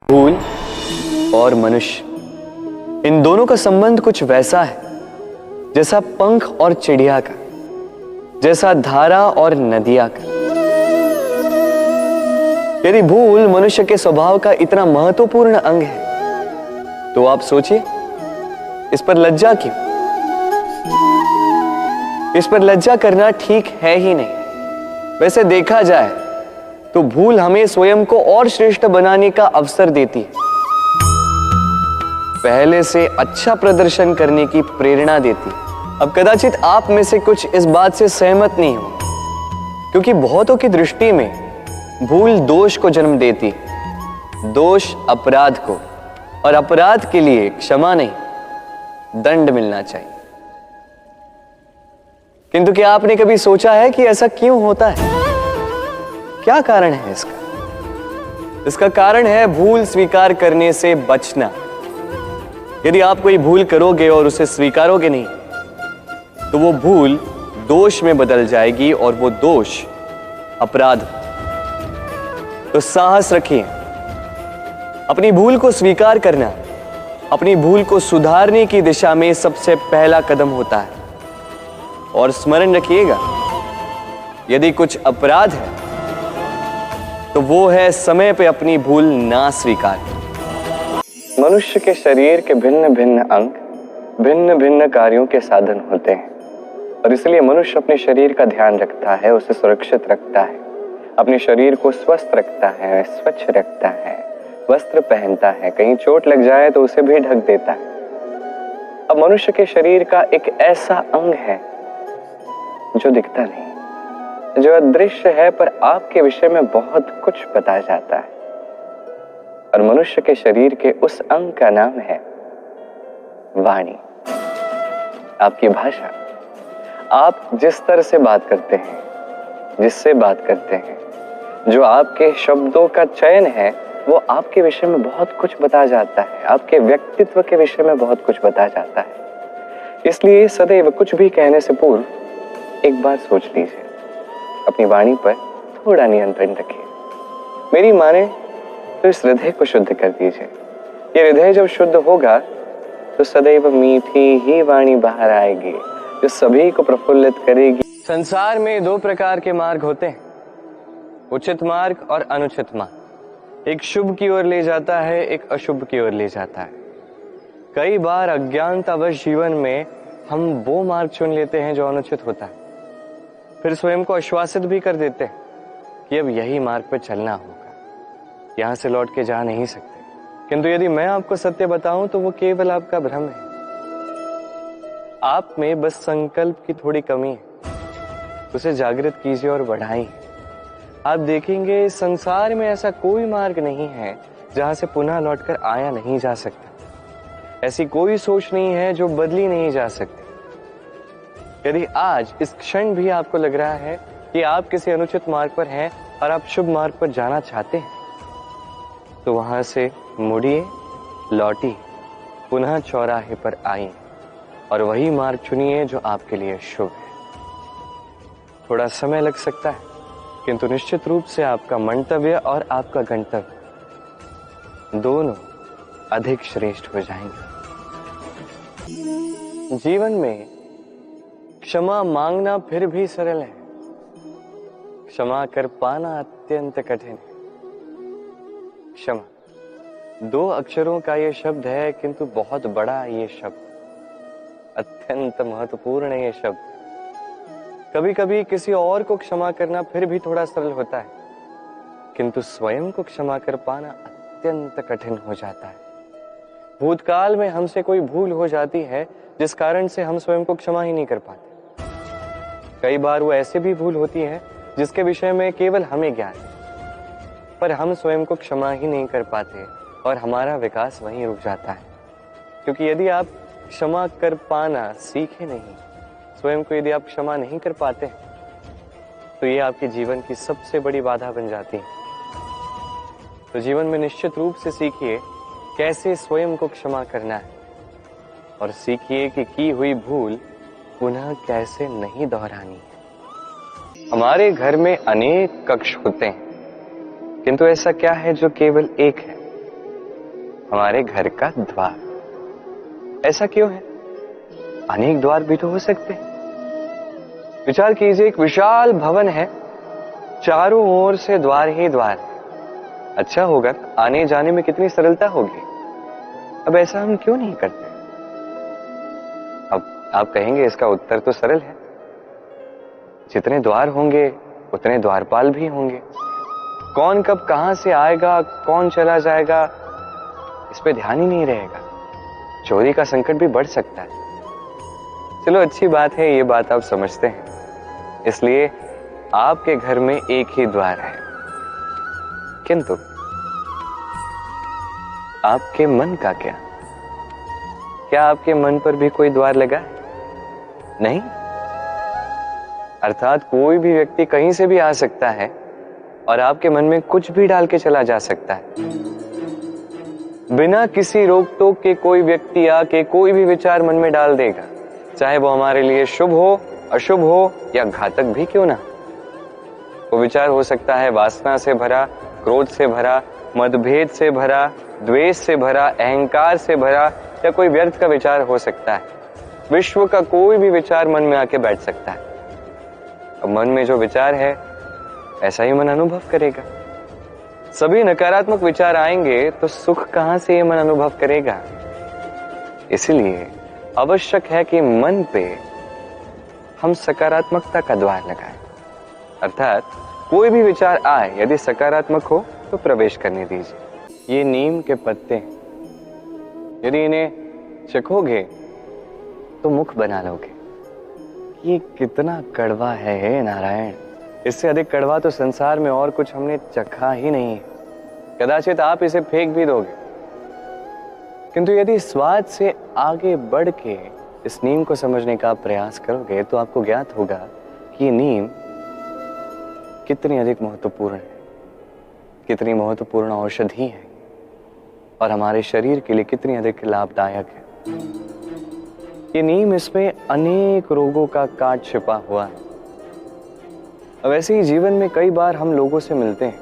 फूल और मनुष्य, इन दोनों का संबंध कुछ वैसा है जैसा पंख और चिड़िया का, जैसा धारा और नदिया का। यदि भूल मनुष्य के स्वभाव का इतना महत्वपूर्ण अंग है तो आप सोचिए, इस पर लज्जा क्यों? इस पर लज्जा करना ठीक है ही नहीं। वैसे देखा जाए तो भूल हमें स्वयं को और श्रेष्ठ बनाने का अवसर देती है, पहले से अच्छा प्रदर्शन करने की प्रेरणा देती है। अब कदाचित आप में से कुछ इस बात से सहमत नहीं हो, क्योंकि बहुतों की दृष्टि में भूल दोष को जन्म देती है, दोष अपराध को, और अपराध के लिए क्षमा नहीं दंड मिलना चाहिए। किंतु क्या आपने कभी सोचा है कि ऐसा क्यों होता है? क्या कारण है इसका? इसका कारण है भूल स्वीकार करने से बचना। यदि आप कोई भूल करोगे और उसे स्वीकारोगे नहीं तो वो भूल दोष में बदल जाएगी और वो दोष अपराध। तो साहस रखिए, अपनी भूल को स्वीकार करना अपनी भूल को सुधारने की दिशा में सबसे पहला कदम होता है। और स्मरण रखिएगा, यदि कुछ अपराध है तो वो है समय पे अपनी भूल ना स्वीकार। मनुष्य के शरीर के भिन्न भिन्न अंग भिन्न भिन्न कार्यों के साधन होते हैं, और इसलिए मनुष्य अपने शरीर का ध्यान रखता है, उसे सुरक्षित रखता है, अपने शरीर को स्वस्थ रखता है, स्वच्छ रखता है, वस्त्र पहनता है, कहीं चोट लग जाए तो उसे भी ढक देता है। अब मनुष्य के शरीर का एक ऐसा अंग है जो दिखता नहीं, जो अदृश्य है, पर आपके विषय में बहुत कुछ बता जाता है। और मनुष्य के शरीर के उस अंग का नाम है वाणी, आपकी भाषा। आप जिस तरह से बात करते हैं, जिससे बात करते हैं, जो आपके शब्दों का चयन है, वो आपके विषय में बहुत कुछ बता जाता है, आपके व्यक्तित्व के विषय में बहुत कुछ बता जाता है। इसलिए सदैव कुछ भी कहने से पूर्व एक बार सोच लीजिए, अपनी वाणी पर थोड़ा नियंत्रण रखिए। मेरी माने तो इस हृदय को शुद्ध कर दीजिए। ये हृदय जब शुद्ध होगा तो सदैव मीठी ही वाणी बाहर आएगी, जो सभी को प्रफुल्लित करेगी। संसार में दो प्रकार के मार्ग होते हैं, उचित मार्ग और अनुचित मार्ग। एक शुभ की ओर ले जाता है, एक अशुभ की ओर ले जाता है। कई बार अज्ञानतावश जीवन में हम वो मार्ग चुन लेते हैं जो अनुचित होता है, फिर स्वयं को आश्वासित भी कर देते हैं कि अब यही मार्ग पर चलना होगा, यहां से लौट के जा नहीं सकते। किंतु यदि मैं आपको सत्य बताऊं तो वो केवल आपका भ्रम है। आप में बस संकल्प की थोड़ी कमी है, उसे जागृत कीजिए और बढ़ाइए। आप देखेंगे संसार में ऐसा कोई मार्ग नहीं है जहां से पुनः लौटकर आया नहीं जा सकता। ऐसी कोई सोच नहीं है जो बदली नहीं जा सकती। यदि आज इस क्षण भी आपको लग रहा है कि आप किसी अनुचित मार्ग पर हैं और आप शुभ मार्ग पर जाना चाहते हैं, तो वहां से मुड़िए, लौटिए, पुनः चौराहे पर आइए और वही मार्ग चुनिए जो आपके लिए शुभ है। थोड़ा समय लग सकता है, किंतु निश्चित रूप से आपका मंतव्य और आपका गंतव्य दोनों अधिक श्रेष्ठ हो जाएंगे। जीवन में क्षमा मांगना फिर भी सरल है, क्षमा कर पाना अत्यंत कठिन है। क्षमा दो अक्षरों का ये शब्द है, किंतु बहुत बड़ा ये शब्द, अत्यंत महत्वपूर्ण ये शब्द। कभी कभी किसी और को क्षमा करना फिर भी थोड़ा सरल होता है, किंतु स्वयं को क्षमा कर पाना अत्यंत कठिन हो जाता है। भूतकाल में हमसे कोई भूल हो जाती है जिस कारण से हम स्वयं को क्षमा ही नहीं कर पाते। कई बार वो ऐसी भी भूल होती है जिसके विषय में केवल हमें ज्ञान है, पर हम स्वयं को क्षमा ही नहीं कर पाते और हमारा विकास वहीं रुक जाता है। क्योंकि यदि आप क्षमा कर पाना सीखे नहीं, स्वयं को यदि आप क्षमा नहीं कर पाते, तो ये आपके जीवन की सबसे बड़ी बाधा बन जाती है। तो जीवन में निश्चित रूप से सीखिए कैसे स्वयं को क्षमा करना है, और सीखिए कि की हुई भूल पुनः कैसे नहीं दोहरानी है। हमारे घर में अनेक कक्ष होते हैं, किंतु ऐसा क्या है जो केवल एक है? हमारे घर का द्वार। ऐसा क्यों है? अनेक द्वार भी तो हो सकते हैं। विचार कीजिए, एक विशाल भवन है, चारों ओर से द्वार ही द्वार है। अच्छा होगा, आने जाने में कितनी सरलता होगी। अब ऐसा हम क्यों नहीं करते? अब आप कहेंगे इसका उत्तर तो सरल है, जितने द्वार होंगे उतने द्वारपाल भी होंगे। कौन कब कहां से आएगा, कौन चला जाएगा, इस पे ध्यान ही नहीं रहेगा। चोरी का संकट भी बढ़ सकता है। चलो अच्छी बात है, ये बात आप समझते हैं, इसलिए आपके घर में एक ही द्वार है। किंतु आपके मन का क्या? क्या आपके मन पर भी कोई द्वार लगा है? नहीं। अर्थात कोई भी व्यक्ति कहीं से भी आ सकता है और आपके मन में कुछ भी डाल के चला जा सकता है। बिना किसी रोक टोक के कोई व्यक्ति आके कोई भी विचार मन में डाल देगा, चाहे वो हमारे लिए शुभ हो, अशुभ हो या घातक भी क्यों ना। वो विचार हो सकता है वासना से भरा, क्रोध से भरा, मतभेद से भरा, द्वेष से भरा, अहंकार से भरा, या कोई व्यर्थ का विचार हो सकता है। विश्व का कोई भी विचार मन में आके बैठ सकता है। अब मन में जो विचार है ऐसा ही मन अनुभव करेगा। सभी नकारात्मक विचार आएंगे तो सुख कहां से ये मन अनुभव करेगा। इसलिए आवश्यक है कि मन पे हम सकारात्मकता का द्वार लगाएं। अर्थात कोई भी विचार आए, यदि सकारात्मक हो तो प्रवेश करने दीजिए। ये नीम के पत्ते, यदि इन्हें चखोगे तो मुख बना लोगे। ये कितना कड़वा है हे नारायण, इससे अधिक कड़वा तो संसार में और कुछ हमने चखा ही नहीं है। कदाचित आप इसे फेंक भी दोगे, किंतु यदि स्वाद से आगे बढ़ के इस नीम को समझने का प्रयास करोगे तो आपको ज्ञात होगा कि ये नीम कितनी अधिक महत्वपूर्ण है, कितनी महत्वपूर्ण औषधि है और हमारे शरीर के लिए कितनी अधिक लाभदायक है। ये नीम, इसमें अनेक रोगों का काट छिपा हुआ है। अब ऐसे ही जीवन में कई बार हम लोगों से मिलते हैं,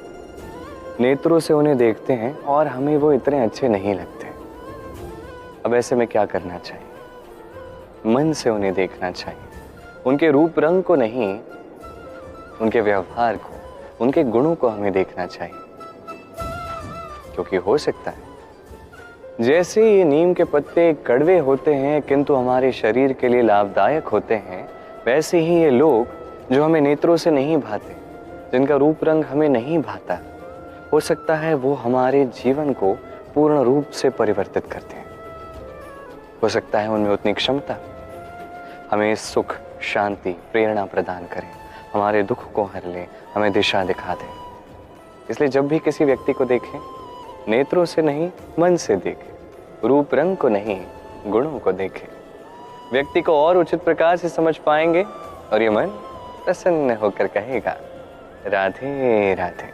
नेत्रों से उन्हें देखते हैं और हमें वो इतने अच्छे नहीं लगते। अब ऐसे में क्या करना चाहिए? मन से उन्हें देखना चाहिए, उनके रूप रंग को नहीं, उनके व्यवहार को, उनके गुणों को हमें देखना चाहिए। क्योंकि हो सकता है जैसे ये नीम के पत्ते कड़वे होते हैं किंतु हमारे शरीर के लिए लाभदायक होते हैं, वैसे ही ये लोग जो हमें नेत्रों से नहीं भाते, जिनका रूप रंग हमें नहीं भाता, हो सकता है वो हमारे जीवन को पूर्ण रूप से परिवर्तित करते हैं। हो सकता है उनमें उतनी क्षमता हमें सुख, शांति, प्रेरणा प्रदान करें, हमारे दुख को हर ले, हमें दिशा दिखा दे। इसलिए जब भी किसी व्यक्ति को देखें, नेत्रों से नहीं मन से देखें, रूप रंग को नहीं गुणों को देखें। व्यक्ति को और उचित प्रकार से समझ पाएंगे और ये मन प्रसन्न होकर कहेगा, राधे राधे।